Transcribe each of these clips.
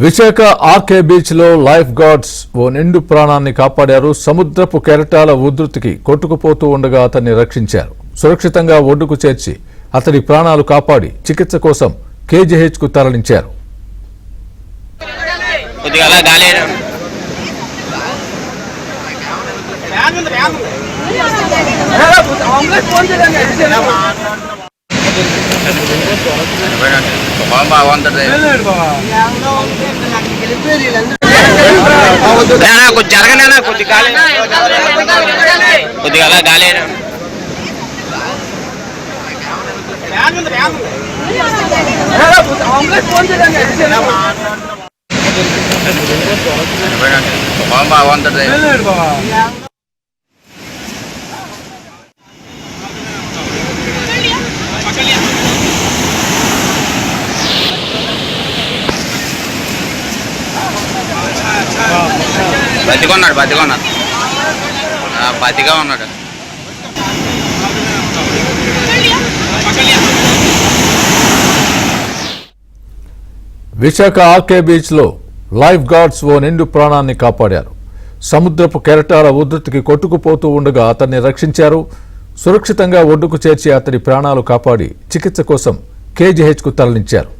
Visakha RK beach లో life guards ఓ నిండు ప్రాణాన్ని కాపాడారు. సముద్రపు కెరటాల ఉధృతికి కొట్టుకుపోతూ ఉండగా అతన్ని రక్షించారు. సురక్షితంగా ఒడ్డుకు చేర్చి అతడి ప్రాణాలు కాపాడి చికిత్స కోసం కేజీహెచ్ కు తరలించారు. జరగనా కొద్దిగా గాలి బాగుంటుంది. బతిగా ఉన్నాడు. విశాఖ ఆర్కే బీచ్ లో లైఫ్ గార్డ్స్ ఓ నిండు ప్రాణాన్ని కాపాడారు. సముద్రపు కెరటాల ఉధృతికి కొట్టుకుపోతూ ఉండగా అతన్ని రక్షించారు. సురక్షితంగా ఒడ్డుకు చేర్చి అతడి ప్రాణాలు కాపాడి చికిత్స కోసం కేజీహెచ్ కు తరలించారు.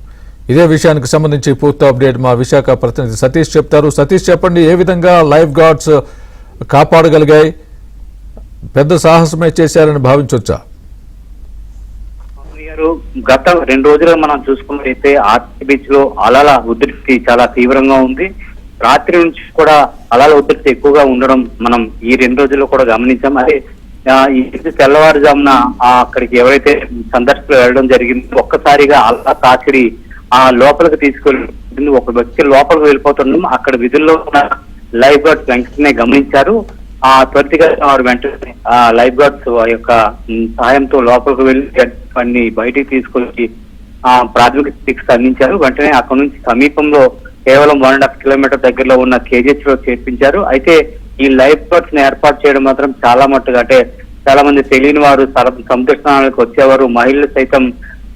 ఇదే విషయానికి సంబంధించి పూర్తి అప్డేట్ మా విశాఖ ప్రతినిధి సతీష్ చెప్తారు. సతీష్, చెప్పండి, ఏ విధంగా లైఫ్ గార్డ్స్ కాపాడగలిగాయి? పెద్ద సాహసమే చేశారని భావించవచ్చా? గత 2 రోజులుగా మనం చూసుకున్నట్లయితే ఆర్కే బీచ్ లో అలల ఉధృతి చాలా తీవ్రంగా ఉంది. రాత్రి నుంచి కూడా అలల ఉధృతి ఎక్కువగా ఉండడం మనం ఈ 2 రోజుల్లో కూడా గమనించాం. అదే ఈ తెల్లవారుజామున అక్కడికి ఎవరైతే సందర్శకులు వెళ్ళడం జరిగింది, ఒక్కసారిగా అలల తాకిడి ఆ లోపలికి తీసుకెళ్ళి ఒక వ్యక్తి లోపలికి వెళ్ళిపోతుండడం అక్కడ విధుల్లో ఉన్న లైఫ్ గార్డ్స్ వెంటనే గమనించారు. త్వరితగా వారు వెంటనే లైఫ్ గార్డ్స్ యొక్క సహాయంతో లోపలికి వెళ్లి వాడిని బయటికి తీసుకొచ్చి ప్రాథమిక చికిత్స అందించారు. వెంటనే అక్కడ నుంచి సమీపంలో కేవలం 1.5 కిలోమీటర్ దగ్గరలో ఉన్న కేజీహెచ్ లో చేర్పించారు. అయితే ఈ లైఫ్ గార్డ్స్ ని ఏర్పాటు చేయడం మాత్రం చాలా మట్టుగా, అంటే చాలా మంది తెలియని వారు సముద్ర స్నానాలకు వచ్చేవారు, మహిళలు సైతం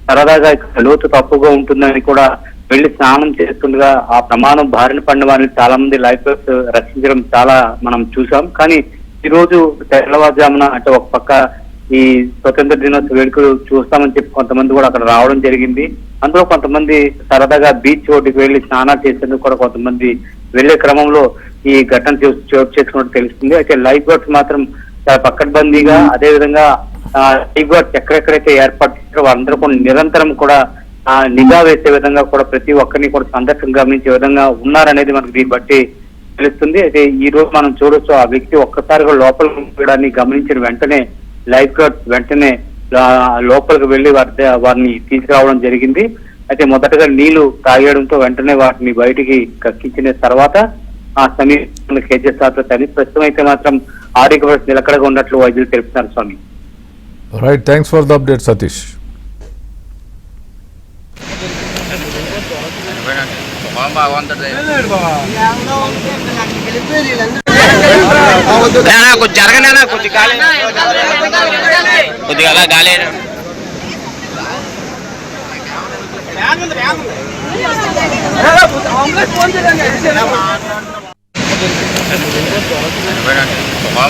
సరదాగా లోతు తక్కువగా ఉంటుందని కూడా వెళ్లి స్నానం చేస్తుండగా ఆ ప్రమాదం బారిన పడిన వారిని చాలా మంది లైఫ్ గార్డ్స్ రక్షించడం చాలా మనం చూసాం. కానీ ఈ రోజు తెల్లవారుజామున అంటే ఒక పక్క ఈ స్వతంత్ర దినోత్సవ వేడుకలు చూస్తామని చెప్పి కొంతమంది కూడా అక్కడ రావడం జరిగింది. అందులో కొంతమంది సరదాగా బీచ్ ఒడ్డుకు వెళ్లి స్నానాలు చేసేందుకు కూడా కొంతమంది వెళ్లే క్రమంలో ఈ ఘటన చోటు చేసుకున్నట్టు తెలుస్తుంది. అయితే లైఫ్ గార్డ్స్ మాత్రం చాలా పక్కడ్బందీగా, అదేవిధంగా లైఫ్ గార్డ్స్ ఎక్కడెక్కడైతే ఏర్పాటు చేశారో వారందరూ కూడా నిరంతరం కూడా నిఘా వేసే విధంగా కూడా ప్రతి ఒక్కరిని కూడా సందర్శన గమనించే విధంగా ఉన్నారనేది మనకు దీన్ని బట్టి తెలుస్తుంది. అయితే ఈ రోజు మనం చూడొచ్చు, ఆ వ్యక్తి ఒక్కసారిగా లోపలికి గమనించిన వెంటనే లైఫ్ గార్డ్స్ వెంటనే లోపలికి వెళ్లి వారిని తీసుకురావడం జరిగింది. అయితే మొదటగా నీళ్లు తాగేయడంతో వెంటనే వాటిని బయటికి కక్కించిన తర్వాత ఆ సమీపంలో కేజీహెచ్ తని ప్రస్తుతం అయితే మాత్రం ఆరోగ్య పరిస్థితి నిలకడగా ఉన్నట్లు వైద్యులు తెలుపుతున్నారు. Swami, right, thanks for the update Satish. జరగనా కొద్దిగా గాలి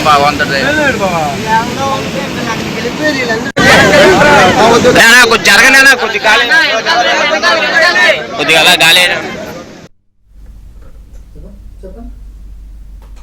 బాగుంటుంది. జరగనా కొద్దిగా గాలి